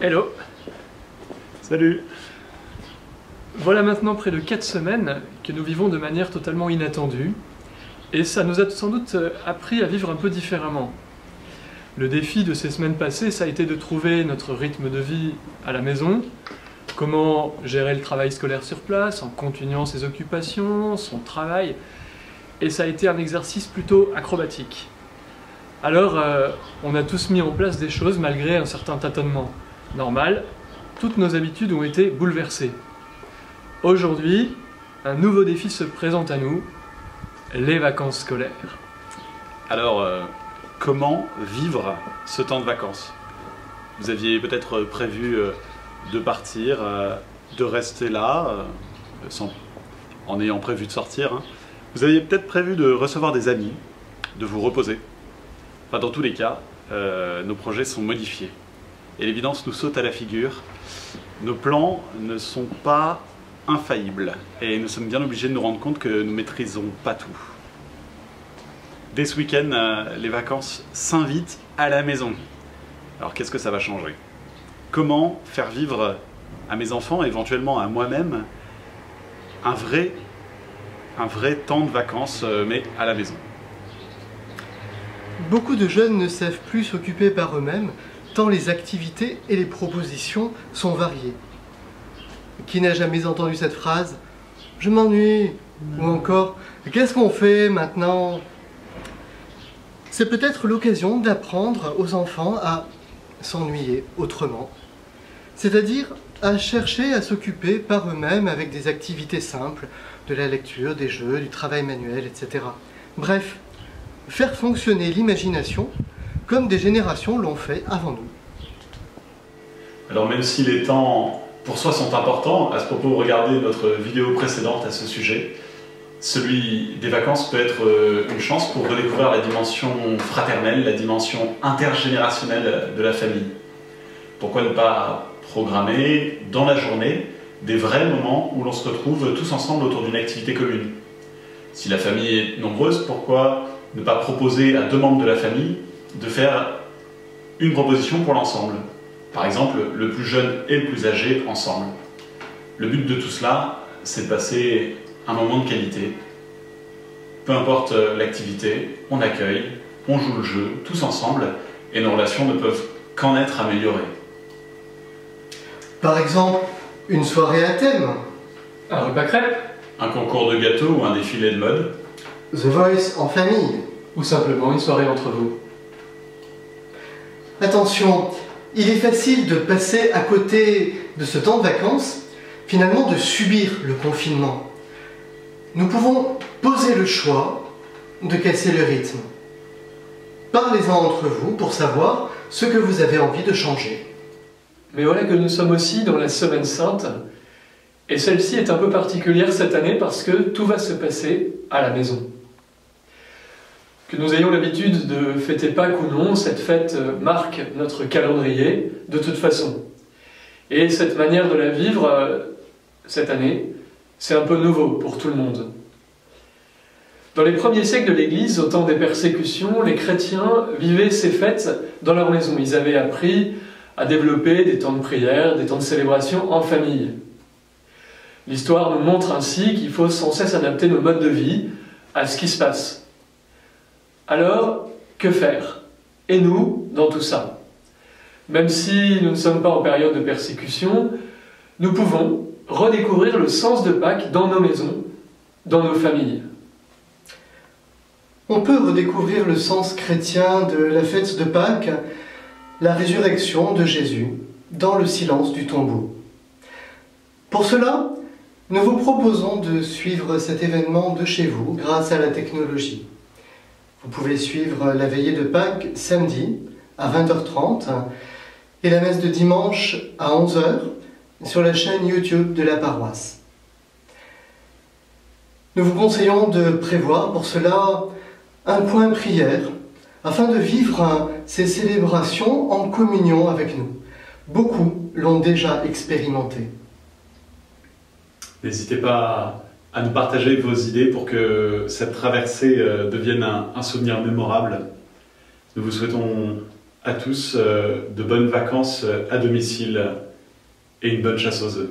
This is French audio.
Hello. Salut. Voilà maintenant près de 4 semaines que nous vivons de manière totalement inattendue, et ça nous a sans doute appris à vivre un peu différemment. Le défi de ces semaines passées, ça a été de trouver notre rythme de vie à la maison, comment gérer le travail scolaire sur place en continuant ses occupations, son travail, et ça a été un exercice plutôt acrobatique. Alors, on a tous mis en place des choses malgré un certain tâtonnement. Normal, toutes nos habitudes ont été bouleversées. Aujourd'hui, un nouveau défi se présente à nous, les vacances scolaires. Alors, comment vivre ce temps de vacances? Vous aviez peut-être prévu de partir, de rester là, en ayant prévu de sortir. Hein. Vous aviez peut-être prévu de recevoir des amis, de vous reposer. Enfin, dans tous les cas, nos projets sont modifiés. Et l'évidence nous saute à la figure. Nos plans ne sont pas infaillibles. Et nous sommes bien obligés de nous rendre compte que nous ne maîtrisons pas tout. Dès ce week-end, les vacances s'invitent à la maison. Alors qu'est-ce que ça va changer? Comment faire vivre à mes enfants, éventuellement à moi-même, un vrai temps de vacances, mais à la maison? Beaucoup de jeunes ne savent plus s'occuper par eux-mêmes, tant les activités et les propositions sont variées. Qui n'a jamais entendu cette phrase « Je m'ennuie » ou encore « Qu'est-ce qu'on fait maintenant ?» C'est peut-être l'occasion d'apprendre aux enfants à s'ennuyer autrement, c'est-à-dire à chercher à s'occuper par eux-mêmes avec des activités simples, de la lecture, des jeux, du travail manuel, etc. Bref, faire fonctionner l'imagination comme des générations l'ont fait avant nous. Alors même si les temps pour soi sont importants, à ce propos, regardez notre vidéo précédente à ce sujet. Celui des vacances peut être une chance pour redécouvrir la dimension fraternelle, la dimension intergénérationnelle de la famille. Pourquoi ne pas programmer dans la journée des vrais moments où l'on se retrouve tous ensemble autour d'une activité commune? Si la famille est nombreuse, pourquoi ne pas proposer à 2 membres de la famille de faire une proposition pour l'ensemble? Par exemple, le plus jeune et le plus âgé ensemble. Le but de tout cela, c'est de passer un moment de qualité. Peu importe l'activité, on accueille, on joue le jeu, tous ensemble, et nos relations ne peuvent qu'en être améliorées. Par exemple, une soirée à thème. Un repas crêpe, Un concours de gâteaux ou un défilé de mode. The Voice en famille. ou simplement une soirée entre vous. Attention, il est facile de passer à côté de ce temps de vacances, finalement de subir le confinement. Nous pouvons poser le choix de casser le rythme. Parlez-en entre vous pour savoir ce que vous avez envie de changer. Mais voilà que nous sommes aussi dans la Semaine Sainte, et celle-ci est un peu particulière cette année parce que tout va se passer à la maison. Que nous ayons l'habitude de fêter Pâques ou non, cette fête marque notre calendrier de toute façon. Et cette manière de la vivre cette année, c'est un peu nouveau pour tout le monde. Dans les premiers siècles de l'Église, au temps des persécutions, les chrétiens vivaient ces fêtes dans leur maison. Ils avaient appris à développer des temps de prière, des temps de célébration en famille. L'histoire nous montre ainsi qu'il faut sans cesse adapter nos modes de vie à ce qui se passe. Alors, que faire? Et nous, dans tout ça? Même si nous ne sommes pas en période de persécution, nous pouvons redécouvrir le sens de Pâques dans nos maisons, dans nos familles. On peut redécouvrir le sens chrétien de la fête de Pâques, la résurrection de Jésus, dans le silence du tombeau. Pour cela, nous vous proposons de suivre cet événement de chez vous grâce à la technologie. Vous pouvez suivre la veillée de Pâques samedi à 20h30 et la messe de dimanche à 11h sur la chaîne YouTube de la paroisse. Nous vous conseillons de prévoir pour cela un point prière afin de vivre ces célébrations en communion avec nous. Beaucoup l'ont déjà expérimenté. N'hésitez pas à nous partager vos idées pour que cette traversée devienne un souvenir mémorable. Nous vous souhaitons à tous de bonnes vacances à domicile et une bonne chasse aux œufs.